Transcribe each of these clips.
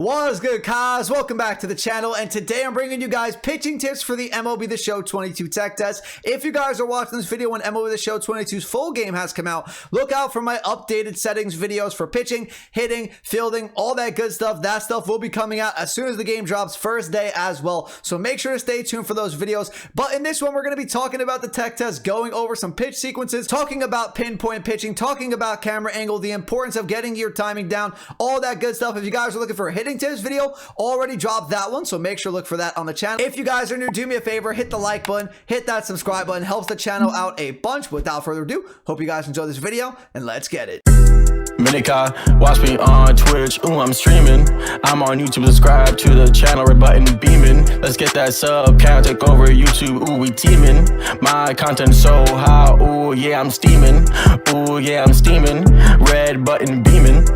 What is good, Kaas? Welcome back to the channel, and today I'm bringing you guys pitching tips for the MLB The Show 22 tech test. If you guys are watching this video when MLB The Show 22's full game has come out, look out for my updated settings videos for pitching, hitting, fielding, all that good stuff. That stuff will be coming out as soon as the game drops, first day as well, so make sure to stay tuned for those videos. But in this one, we're going to be talking about the tech test, going over some pitch sequences, talking about pinpoint pitching, talking about camera angle, the importance of getting your timing down, all that good stuff. If you guys are looking for a hitting tips video, already dropped that one, so make sure to look for that on the channel. If you guys are new, do me a favor, hit the like button, hit that subscribe button, helps the channel out a bunch. Without further ado, hope you guys enjoy this video, and let's get it. Vinny, watch me on Twitch, ooh, I'm streaming. I'm on YouTube, subscribe to the channel, red button beaming. Let's get that sub count, take over YouTube, ooh, we teaming. My content so high, ooh, yeah, I'm steaming. Ooh, yeah, I'm steaming, red button beaming.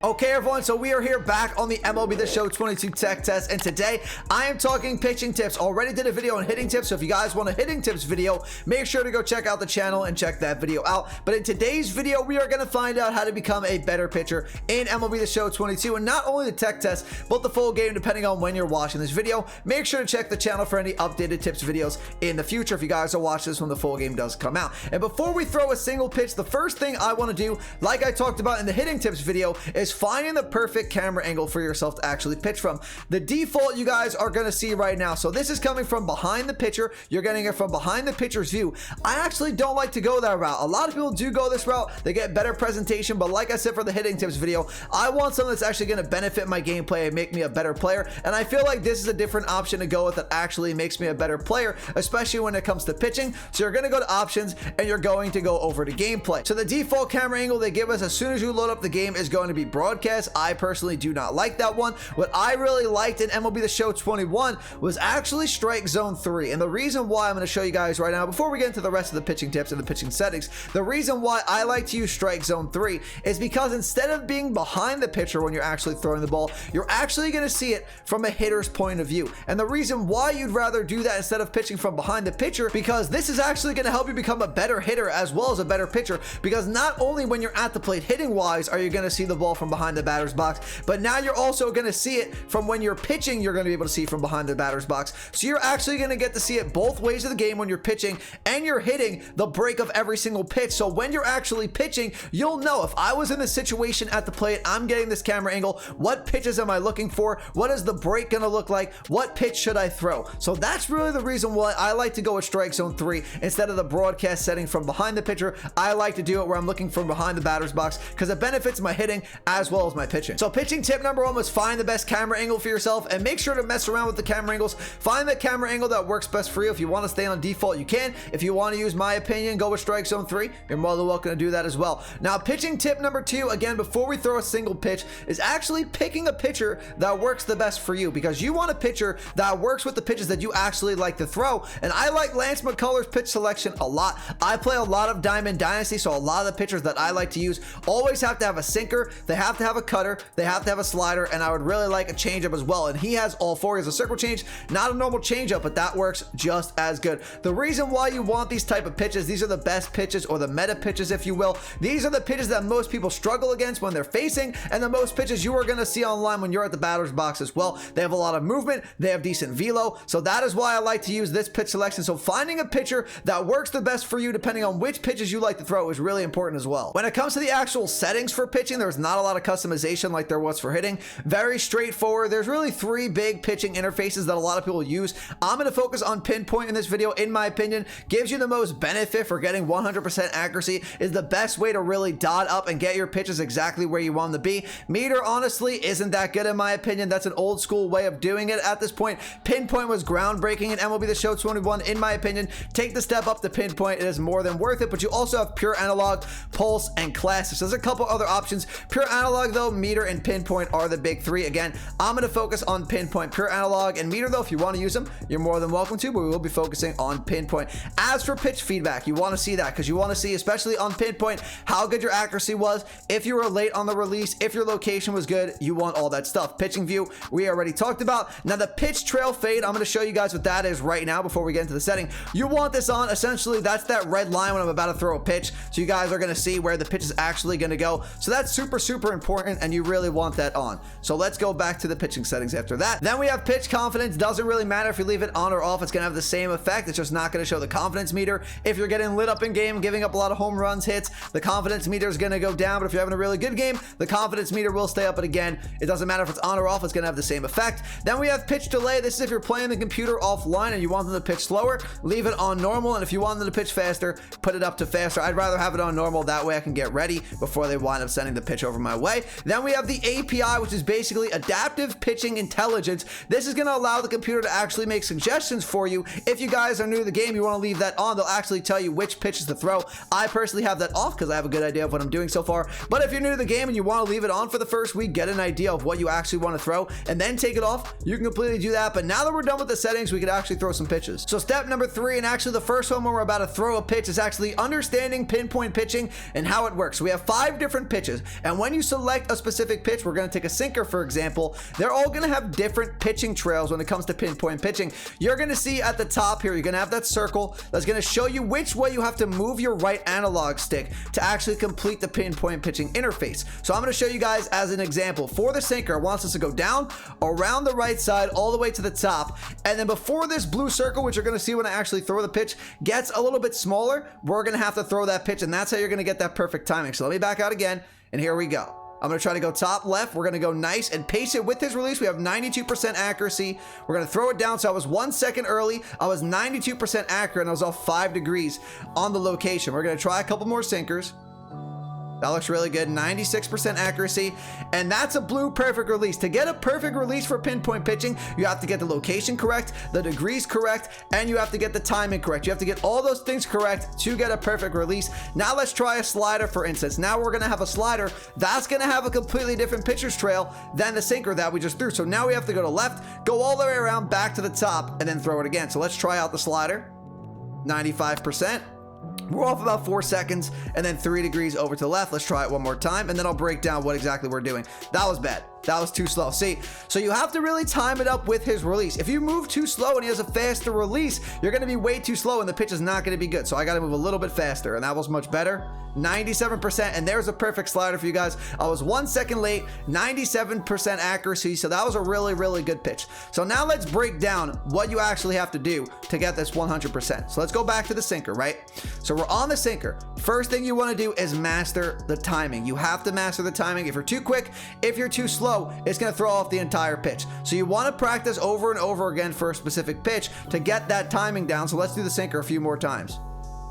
Okay, everyone, so we are here back on the MLB The Show 22 tech test, and today I am talking pitching tips. Already did a video on hitting tips, so if you guys want a hitting tips video, make sure to go check out the channel and check that video out. But in today's video, we are going to find out how to become a better pitcher in MLB The Show 22, and not only the tech test, but the full game, depending on when you're watching this video. Make sure to check the channel for any updated tips videos in the future if you guys are watching this when the full game does come out. And before we throw a single pitch, the first thing I want to do, like I talked about in the hitting tips video, is finding the perfect camera angle for yourself to actually pitch from. The default you guys are going to see right now, so this is coming from behind the pitcher. You're getting it from behind the pitcher's view. I actually don't like to go that route. A lot of people do go this route. They get better presentation, but like I said for the hitting tips video, I want something that's actually going to benefit my gameplay and make me a better player, and I feel like this is a different option to go with that actually makes me a better player, especially when it comes to pitching. So you're going to go to options, and you're going to go over to gameplay. So the default camera angle they give us as soon as you load up the game is going to be broadcast. I personally do not like that one. What I really liked in MLB The Show 21 was actually strike zone 3. And the reason why I'm going to show you guys right now, before we get into the rest of the pitching tips and the pitching settings, the reason why I like to use strike zone 3 is because instead of being behind the pitcher when you're actually throwing the ball, you're actually going to see it from a hitter's point of view. And the reason why you'd rather do that instead of pitching from behind the pitcher, because this is actually going to help you become a better hitter as well as a better pitcher, because not only when you're at the plate hitting wise are you going to see the ball from behind the batter's box, but now you're also going to see it from when you're pitching. You're going to be able to see from behind the batter's box, so you're actually going to get to see it both ways of the game when you're pitching and you're hitting the break of every single pitch. So when you're actually pitching, you'll know if I was in this situation at the plate, I'm getting this camera angle, what pitches am I looking for, what is the break going to look like, what pitch should I throw. So that's really the reason why I like to go with strike zone 3 instead of the broadcast setting from behind the pitcher. I like to do it where I'm looking from behind the batter's box because it benefits my hitting as well as my pitching. So pitching tip number 1 was find the best camera angle for yourself, and make sure to mess around with the camera angles. Find the camera angle that works best for you. If you want to stay on default, you can. If you want to use my opinion, go with strike zone 3. You're more than welcome to do that as well. Now, pitching tip number 2, again, before we throw a single pitch, is actually picking a pitcher that works the best for you, because you want a pitcher that works with the pitches that you actually like to throw. And I like Lance McCullers' pitch selection a lot. I play a lot of Diamond Dynasty, so a lot of the pitchers that I like to use always have to have a sinker, they have to have a cutter, they have to have a slider, and I would really like a changeup as well. And he has all 4. He has a circle change, not a normal changeup, but that works just as good. The reason why you want these type of pitches, these are the best pitches, or the meta pitches, if you will. These are the pitches that most people struggle against when they're facing, and the most pitches you are going to see online when you're at the batter's box as well. They have a lot of movement, they have decent velo, so that is why I like to use this pitch selection. So finding a pitcher that works the best for you, depending on which pitches you like to throw, is really important as well. When it comes to the actual settings for pitching, there's not a lot of customization like there was for hitting. Very straightforward. There's really 3 big pitching interfaces that a lot of people use. I'm going to focus on pinpoint in this video. In my opinion, gives you the most benefit for getting 100% accuracy, is the best way to really dot up and get your pitches exactly where you want them to be. Meter, honestly, isn't that good in my opinion. That's an old school way of doing it at this point. Pinpoint was groundbreaking in MLB The Show 21, in my opinion. Take the step up to pinpoint. It is more than worth it, but you also have pure analog, pulse, and classic. So there's a couple other options. Pure analog, though, meter, and pinpoint are the big 3. Again, I'm going to focus on pinpoint. Pure analog and meter, though, if you want to use them, you're more than welcome to, but we will be focusing on pinpoint. As for pitch feedback, you want to see that because you want to see, especially on pinpoint, how good your accuracy was, if you were late on the release, if your location was good. You want all that stuff. Pitching view, we already talked about. Now, the pitch trail fade, I'm going to show you guys what that is right now before we get into the setting. You want this on. Essentially, that's that red line when I'm about to throw a pitch, so you guys are going to see where the pitch is actually going to go. So that's super super important and you really want that on. So let's go back to the pitching settings after that. Then we have pitch confidence. Doesn't really matter if you leave it on or off. It's going to have the same effect. It's just not going to show the confidence meter. If you're getting lit up in game, giving up a lot of home runs, hits, the confidence meter is going to go down. But if you're having a really good game, the confidence meter will stay up. But again, it doesn't matter if it's on or off. It's going to have the same effect. Then we have pitch delay. This is if you're playing the computer offline and you want them to pitch slower, leave it on normal. And if you want them to pitch faster, put it up to faster. I'd rather have it on normal. That way I can get ready before they wind up sending the pitch over my way. Then we have the API, which is basically adaptive pitching intelligence. This is going to allow the computer to actually make suggestions for you. If you guys are new to the game, you want to leave that on, they'll actually tell you which pitches to throw. I personally have that off because I have a good idea of what I'm doing so far. But if you're new to the game and you want to leave it on for the first week, get an idea of what you actually want to throw, and then take it off, you can completely do that. But now that we're done with the settings, we can actually throw some pitches. So step number 3, and actually the first one when we're about to throw a pitch, is actually understanding pinpoint pitching and how it works. So we have 5 different pitches, and when you select a specific pitch, we're going to take a sinker for example, they're all going to have different pitching trails when it comes to pinpoint pitching. You're going to see at the top here, you're going to have that circle that's going to show you which way you have to move your right analog stick to actually complete the pinpoint pitching interface. So I'm going to show you guys as an example. For the sinker, it wants us to go down around the right side all the way to the top, and then before this blue circle, which you're going to see when I actually throw the pitch, gets a little bit smaller, we're going to have to throw that pitch, and that's how you're going to get that perfect timing. So let me back out again, and here we go. I'm going to try to go top left. We're going to go nice and pace it with his release. We have 92% accuracy. We're going to throw it down. So I was 1 second early. I was 92% accurate, and I was off 5 degrees on the location. We're going to try a couple more sinkers. That looks really good. 96% accuracy. And that's a blue perfect release. To get a perfect release for pinpoint pitching, you have to get the location correct, the degrees correct, and you have to get the timing correct. You have to get all those things correct to get a perfect release. Now let's try a slider, for instance. Now we're going to have a slider that's going to have a completely different pitcher's trail than the sinker that we just threw. So now we have to go to left, go all the way around back to the top, and then throw it again. So let's try out the slider. 95%. We're off about 4 seconds, and then 3 degrees over to the left. Let's try it one more time, and then I'll break down what exactly we're doing. That was bad. That was too slow. See, so you have to really time it up with his release. If you move too slow and he has a faster release, you're going to be way too slow and the pitch is not going to be good. So I got to move a little bit faster, and that was much better. 97%, and there's a perfect slider for you guys. I was 1 second late, 97% accuracy, so that was a really, really good pitch. So now let's break down what you actually have to do to get this 100%. So let's go back to the sinker, right? So we're on the sinker. First thing you want to do is master the timing. You have to master the timing. If you're too quick, if you're too slow, it's going to throw off the entire pitch. So you want to practice over and over again for a specific pitch to get that timing down. So let's do the sinker a few more times.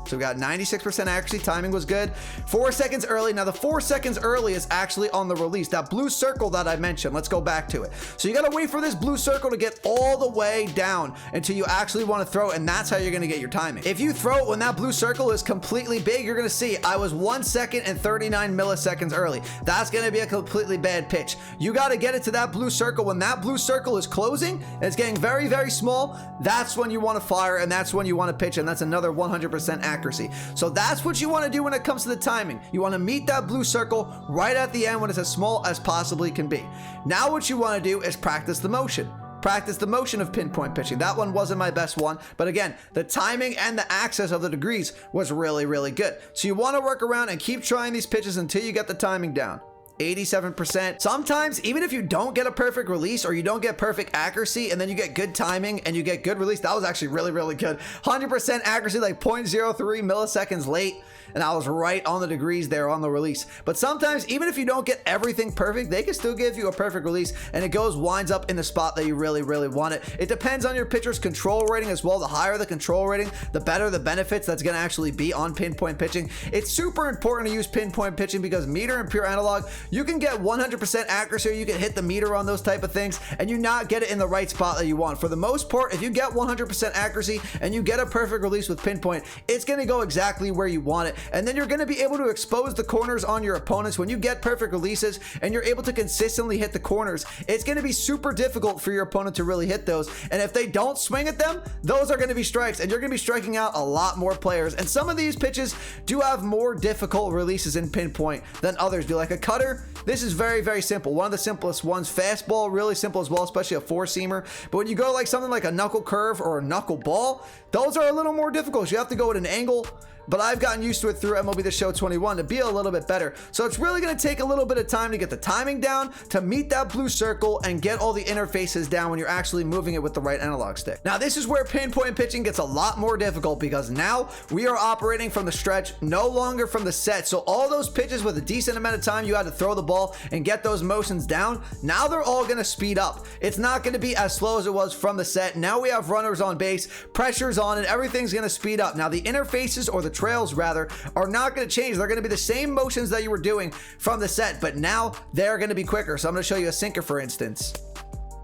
So we got 96% accuracy, timing was good. 4 seconds early. Now the 4 seconds early is actually on the release. That blue circle that I mentioned, let's go back to it. So you got to wait for this blue circle to get all the way down until you actually want to throw, and that's how you're going to get your timing. If you throw it when that blue circle is completely big, you're going to see I was 1 second and 39 milliseconds early. That's going to be a completely bad pitch. You got to get it to that blue circle. When that blue circle is closing and it's getting very, very small, that's when you want to fire, and that's when you want to pitch, and that's another 100% accuracy. So that's what you want to do when it comes to the timing. You want to meet that blue circle right at the end when it's as small as possibly can be. Now what you want to do is practice the motion. Practice the motion of pinpoint pitching. That one wasn't my best one, but again, the timing and the access of the degrees was really, really good. So you want to work around and keep trying these pitches until you get the timing down. 87%. Sometimes, even if you don't get a perfect release or you don't get perfect accuracy and then you get good timing and you get good release, that was actually really, really good. 100% accuracy, like 0.03 milliseconds late, and I was right on the degrees there on the release. But sometimes, even if you don't get everything perfect, they can still give you a perfect release, and it winds up in the spot that you really, really want it. It depends on your pitcher's control rating as well. The higher the control rating, the better the benefits that's going to actually be on pinpoint pitching. It's super important to use pinpoint pitching because meter and pure analog, you can get 100% accuracy, or you can hit the meter on those type of things and you not get it in the right spot that you want. For the most part, if you get 100% accuracy and you get a perfect release with pinpoint, it's going to go exactly where you want it. And then you're going to be able to expose the corners on your opponents. When you get perfect releases and you're able to consistently hit the corners, it's going to be super difficult for your opponent to really hit those. And if they don't swing at them, those are going to be strikes, and you're going to be striking out a lot more players. And some of these pitches do have more difficult releases in pinpoint than others do. Like a cutter, this is very, very simple. One of the simplest ones. Fastball, really simple as well, especially a four-seamer. But when you go like something like a knuckle curve or a knuckle ball, those are a little more difficult. You have to go at an angle but I've gotten used to it through MLB The Show 21 to be a little bit better. So it's really going to take a little bit of time to get the timing down, to meet that blue circle, and get all the interfaces down when you're actually moving it with the right analog stick. Now, this is where pinpoint pitching gets a lot more difficult because now we are operating from the stretch, no longer from the set. So all those pitches with a decent amount of time you had to throw the ball and get those motions down, now they're all going to speed up. It's not going to be as slow as it was from the set. Now we have runners on base, pressure's on, and everything's going to speed up. Now the interfaces, or the trails rather, are not going to change. They're going to be the same motions that you were doing from the set, but now they're going to be quicker. So I'm going to show you a sinker, for instance.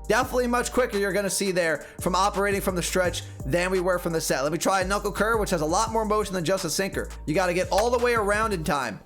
Definitely much quicker, you're going to see there, from operating from the stretch than we were from the set. Let me try a knuckle curve, which has a lot more motion than just a sinker. You got to get all the way around in time.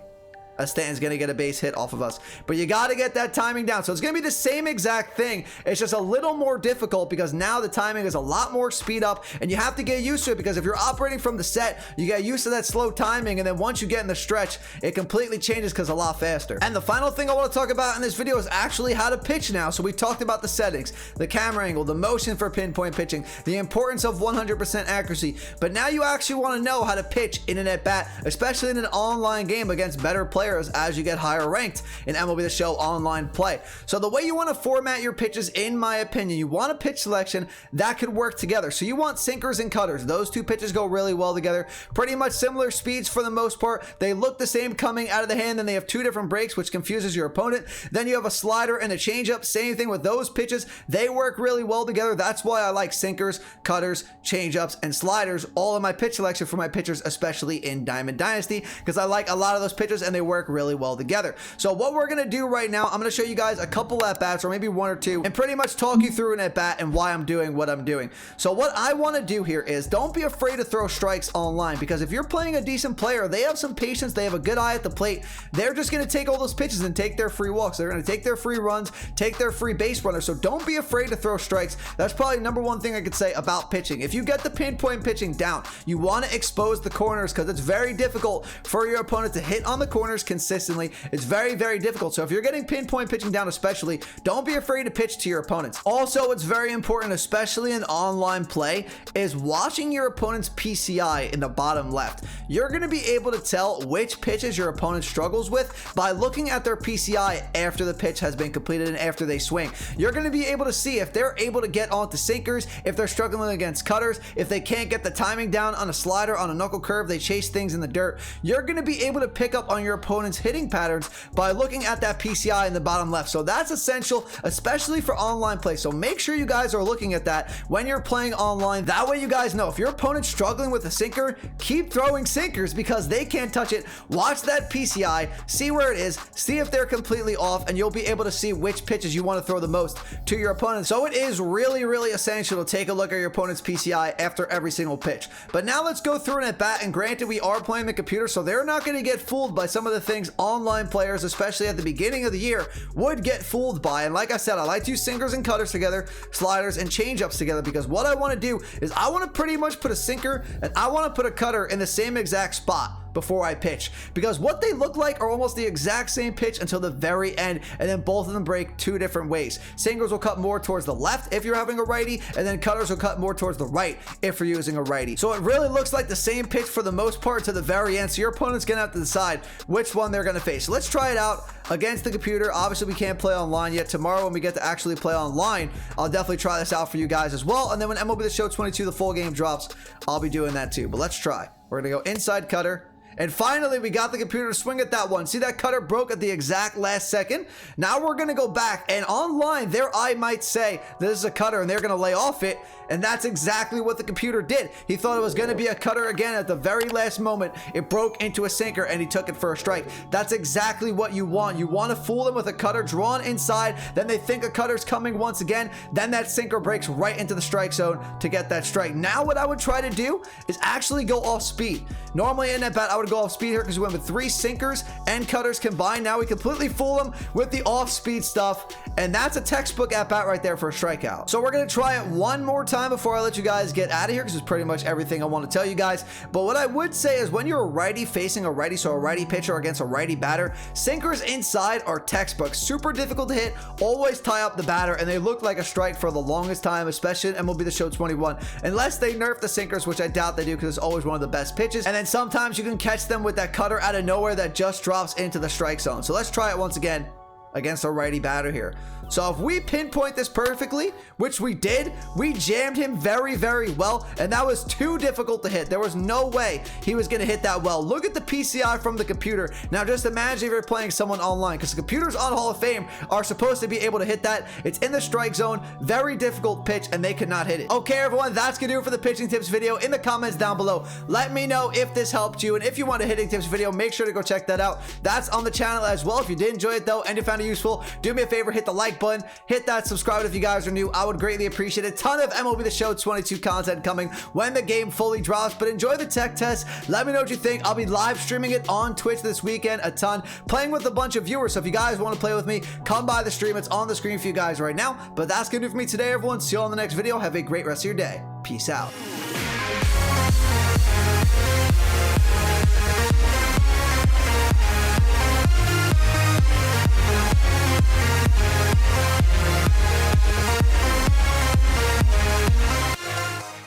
Stanton's going to get a base hit off of us, but you got to get that timing down. So it's going to be the same exact thing. It's just a little more difficult because now the timing is a lot more speed up, and you have to get used to it because if you're operating from the set, you get used to that slow timing, and then once you get in the stretch, it completely changes because a lot faster. And the final thing I want to talk about in this video is actually how to pitch now. So we talked about the settings, the camera angle, the motion for pinpoint pitching, the importance of 100% accuracy, but now you actually want to know how to pitch in an at-bat, especially in an online game against better players as you get higher ranked in MLB The Show online play. So the way you want to format your pitches, in my opinion, you want a pitch selection that could work together. So you want sinkers and cutters. Those two pitches go really well together. Pretty much similar speeds for the most part. They look the same coming out of the hand, and they have two different breaks, which confuses your opponent. Then you have a slider and a changeup. Same thing with those pitches. They work really well together. That's why I like sinkers, cutters, changeups, and sliders all in my pitch selection for my pitchers, especially in Diamond Dynasty, because I like a lot of those pitches and they work really well together. So what we're going to do right now, I'm going to show you guys a couple at bats, or maybe one or two, and pretty much talk you through an at bat and why I'm doing what I'm doing. So what I want to do here is, don't be afraid to throw strikes online, because if you're playing a decent player, they have some patience, they have a good eye at the plate, they're just going to take all those pitches and take their free walks. They're going to take their free runs, take their free base runners. So don't be afraid to throw strikes. That's probably number one thing I could say about pitching. If you get the pinpoint pitching down, you want to expose the corners, because it's very difficult for your opponent to hit on the corners consistently. It's very, very difficult. So if you're getting pinpoint pitching down especially, don't be afraid to pitch to your opponents. Also, what's very important, especially in online play, is watching your opponent's PCI in the bottom left. You're going to be able to tell which pitches your opponent struggles with by looking at their PCI after the pitch has been completed and after they swing. You're going to be able to see if they're able to get onto sinkers, if they're struggling against cutters, if they can't get the timing down on a slider, on a knuckle curve, they chase things in the dirt. You're going to be able to pick up on your opponent's hitting patterns by looking at that PCI in the bottom left. So that's essential, especially for online play. So make sure you guys are looking at that when you're playing online. That way you guys know if your opponent's struggling with a sinker, keep throwing sinkers because they can't touch it. Watch that PCI, see where it is, see if they're completely off, and you'll be able to see which pitches you want to throw the most to your opponent. So it is really, really essential to take a look at your opponent's PCI after every single pitch. But now let's go through an at bat, and granted we are playing the computer, so they're not going to get fooled by some of the things online players, especially at the beginning of the year, would get fooled by. And like I said, I like to use sinkers and cutters together, sliders and changeups together, because what I want to do is I want to pretty much put a sinker and I want to put a cutter in the same exact spot before I pitch, because what they look like are almost the exact same pitch until the very end, and then both of them break two different ways. Sinkers will cut more towards the left if you're having a righty, and then cutters will cut more towards the right if you're using a righty. So it really looks like the same pitch for the most part to the very end, so your opponent's gonna have to decide which one they're gonna face. So let's try it out against the computer. Obviously we can't play online yet. Tomorrow when we get to actually play online, I'll definitely try this out for you guys as well, and then when MLB The Show 22 the full game drops, I'll be doing that too. But let's try. We're gonna go inside cutter. And finally, we got the computer to swing at that one. See, that cutter broke at the exact last second. Now we're going to go back, and online, their eye might say this is a cutter, and they're going to lay off it. And that's exactly what the computer did. He thought it was going to be a cutter again at the very last moment. It broke into a sinker, and he took it for a strike. That's exactly what you want. You want to fool them with a cutter drawn inside. Then they think a cutter's coming once again. Then that sinker breaks right into the strike zone to get that strike. Now what I would try to do is actually go off speed. Normally in that bat, I would go off speed here because we went with 3 sinkers and cutters combined. Now we completely fool them with the off speed stuff, and that's a textbook at bat right there for a strikeout. So we're going to try it one more time before I let you guys get out of here, because it's pretty much everything I want to tell you guys. But what I would say is when you're a righty facing a righty, so a righty pitcher against a righty batter, sinkers inside are textbook. Super difficult to hit, always tie up the batter, and they look like a strike for the longest time, especially in MLB The Show 21, unless they nerf the sinkers, which I doubt they do because it's always one of the best pitches. And then then sometimes you can catch them with that cutter out of nowhere that just drops into the strike zone. So let's try it once again against a righty batter here. So if we pinpoint this perfectly, which we did, we jammed him very, very well, and that was too difficult to hit. There was no way he was going to hit that well. Look at the PCI from the computer. Now just imagine if you're playing someone online, because the computers on Hall of Fame are supposed to be able to hit that. It's in the strike zone, very difficult pitch, and they could not hit it. Okay, everyone, that's going to do it for the pitching tips video. In the comments down below, let me know if this helped you, and if you want a hitting tips video, make sure to go check that out. That's on the channel as well. If you did enjoy it though, and you found it useful, do me a favor, hit the like button, hit that subscribe if you guys are new. I would greatly appreciate it. A ton of MLB The Show 22 content coming when the game fully drops, but enjoy the tech test. Let me know what you think. I'll be live streaming it on Twitch this weekend a ton, playing with a bunch of viewers. So if you guys want to play with me, come by the stream. It's on the screen for you guys right now. But that's gonna do it for me today, everyone. See you all in the next video. Have a great rest of your day. Peace out.